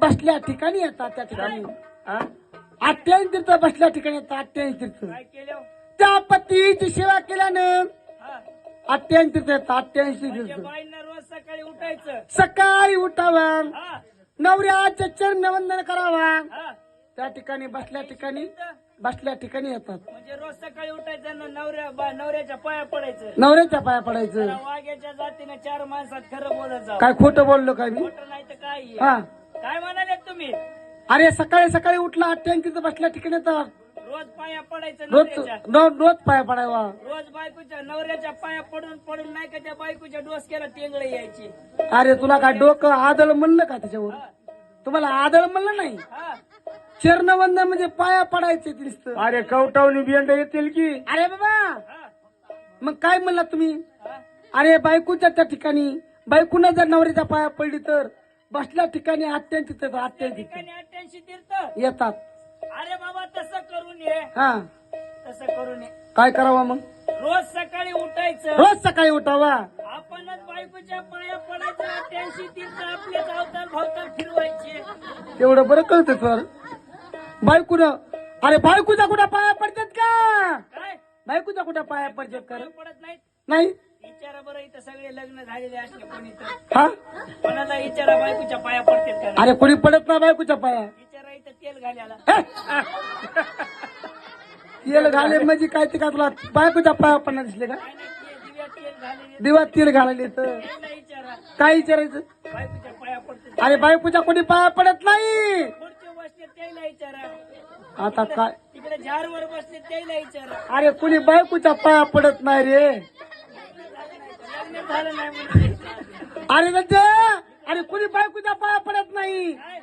बसल्या ठिकाणी येतात त्या ठिकाणी. अठ्ठ्याऐंशी तीर्थ बसल्या ठिकाणी येतात. 88 तीर्थ काय केलं त्या पतीची सेवा केल्यानं हा 88 तीर्थ येतात. 88 म्हणजे तीर्थ बाईंना रोज सकाळी उठायचं सकाळी उठावं हा नवऱ्याचे चरणवंदन करावं हा त्या ठिकाणी बसल्या ठिकाणी येतात. म्हणजे रोज सकाळी उठायचं ना नवऱ्याच्या पाया पडायचं नवऱ्याच्या पाया पडायचं. जरा वाघ्याच्या जातीने 4 माणसात खरं बोलत जावं काय खोटं बोललो काय मी? खोटं नाही तर काय हा काय म्हणाले तुम्ही अरे सकाळी सकाळी उठला 88 बसल्या ठिकाणी येतात. रोज पाया पडायचं रोज नवऱ्याच्या रोज पाया पडावा. रोज बायकोच्या नवऱ्याच्या पाया पडून पडून नाही का त्या बायकोच्या डोसक्याला टेंगळे यायची अरे तुला काय डोकं आदळ म्हणलं का त्याच्यावर? तुम्हाला आदळ म्हणलं नाही. हा चरणवंदन म्हणजे पाया पडायचे दिसतं. अरे कवटावणी बियंड येतील की. अरे बाबा हा मग काय म्हणला तुम्ही? हा अरे बायकोच्या त्या ठिकाणी बायकोनं जर नवऱ्याच्या पाया पडली तर बसल्या ठिकाणी 88 ठिकाणी 88 तीर्थ येतात. अरे बाबा तसं करून ये हा तसं करून ये काय करावं मग? रोज सकाळी उठायचं रोज सकाळी उठावा आपणच बायकोच्या पाया पडायचं 88 तीर्थ आपले धावताल भावताल फिरवायचे तेवढं बरं कळतं सर. बायकोनं अरे बायकोच्या कुठं पाया पडतात का? काय बायकोच्या कुठं पाया पडतात का? पाया पडत नाहीत नाही. विचारा बरं इथं सगळे लग्न झालेले असले कोणी तर हा कोणाला विचारा बायकोच्या पाया पडतात का नाही? अरे कोणी पडत ना बायकोच्या पाया. विचारा इथं तेल घालायला तेल घाले म्हणजे काय ते का तुला बायकोच्या पाया पडणार दिसले का? काय नाही ते दिव्यात तेल घालेले दिवात तेल घालायले तर त्याला विचारा काय विचारायचं? बायकोच्या पाया पडतात अरे बायकोच्या कोणी पाया पडत नाही. पुढचे बसले त्याला विचारा आता काय? तिकडे झाडवर बसले त्याला विचारा अरे कोणी बायकोच्या पाया पडत नाही रे. लग्न झालं नाही म्हणजे अरे म्हणजे अरे कोणी बायकोच्या पाया पडत नाही. काय?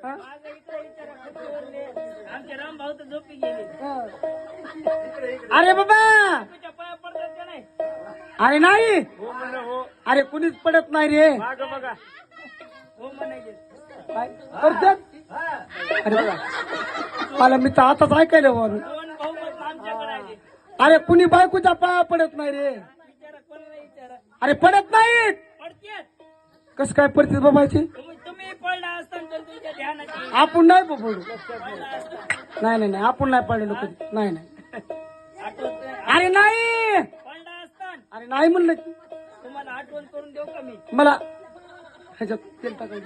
हा? माझं इकडे विचारा खुर्चीवरले. आमचे राम भाऊ तर झोपी गेले अरे बाबा बायकोच्या पाया पडतात का नाही अरे नाही. हो म्हणलं हो. अरे कुणीच पडत नाही रे. माग बघा. हो म्हणायचे काय करतात? अरे बघा मला मी तर आताच ऐकायला बोल. 2 भाऊ मग आमच्याकडे आले अरे कुणी बायकोच्या पाया पडत नाही रे. विचारा कोणाला विचारा अरे पडत नाहीत. पडतेत कसं काय पडते बाबाची? तुम्ही पडला असताना तर तुमच्या ध्यानात येईल. आपण नाही पडू. पडला असता नाही आपण नाही पडलेलो कधी. नाही आठवत अरे नाही. पडला असताना अरे नाही म्हणलं की. तुम्हाला आठवण करून देऊ का मी मला ह्याच्यात तेल टाकायचं.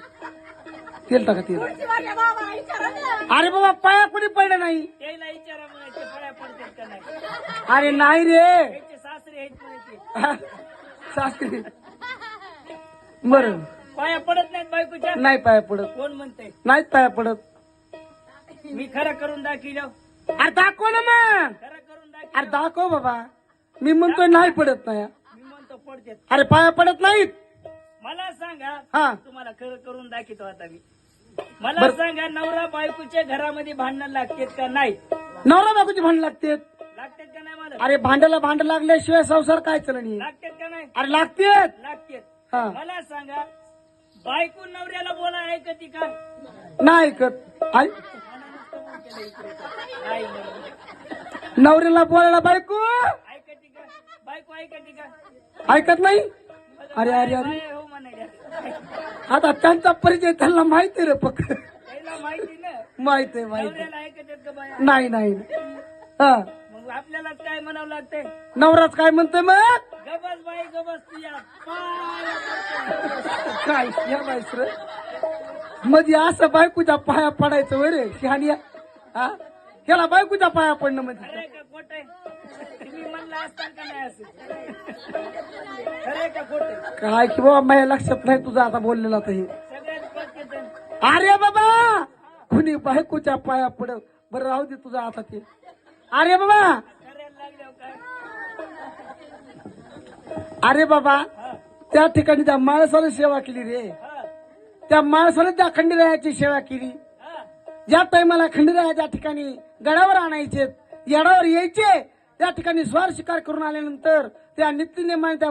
तेल टाका तेल. अरे बाबा पाया कुणी पडलं नाही. त्याला विचारा म्हणायचे पाया पडतात का नाही अरे नाही रे. त्याचे सासरे आहेत म्हणायचे सासरी बर पाया पडत नाहीत बायकोच्या नाही पाया पडत. कोण म्हणते नाहीच पाया पडत. मी खरं करून दाखिलं अरे दाखव ना मग. खरं करून अरे दाखिलं दाखव बाबा. मी म्हणतोय नाही पडत नाही. मी म्हणतो पडतात अरे पाया पडत नाहीत. मला सांगा हा तुम्हाला खरं करून दाखवतो आता मी मला सांगा नवरा बायकोच्या घरामध्ये भांडण लागतात का नाही नवरा बायकोची भांडण लागतेत. लागतात का नाही मला अरे भांड्याला भांड लागल्याशिवाय संसार काय चलणी. लागतात का नाही अरे लागतेत. लागतात हा मला सांगा बायको नवऱ्याला बोला ऐकती का नाही ऐकत. आई नाही नवऱ्याला बोलायला बायको ऐकती का बायको ऐकती का ऐकत नाही. अरे अरे अरे बाय हो म्हणायला आता त्यांचा परिचय त्यांना माहिती रे पक्क. त्याला माहिती ना माहित आहे नवऱ्याला ऐकतात का बाया नाही हा मग आपल्यालाच काय म्हणावं लागतंय नवराच काय म्हणतोय मग? गबस बाई गबस तुझ्या काय या बाईस रे मध्ये असं बायकोच्या पाया पडायचं वय रे शहानिया. हा त्याला बायकोच्या पाया पडणं म्हणजे खरंय का खोट आहे तुम्ही म्हणला असता का नाही असं खरंय का खोट आहे काय की बाबा माझ्या लक्षात नाही तुझं आता बोललेला तर हे. सगळ्यात पटकन अरे बाबा कुणी बायकोच्या पाया पडत. बरं राहू दे तुझं आता ते. अरे बाबा करायला लागल्यावर काय अरे बाबा त्या ठिकाणी त्या माणसाने सेवा केली रे. त्या माणसाने त्या खंडीरायाची सेवा केली. ज्या टायमाला खंडीरायाच्या ठिकाणी गडावर आणायचे येडावर यायचे त्या ठिकाणी स्वार शिकार करून आल्यानंतर त्या नित्यनेमाने त्या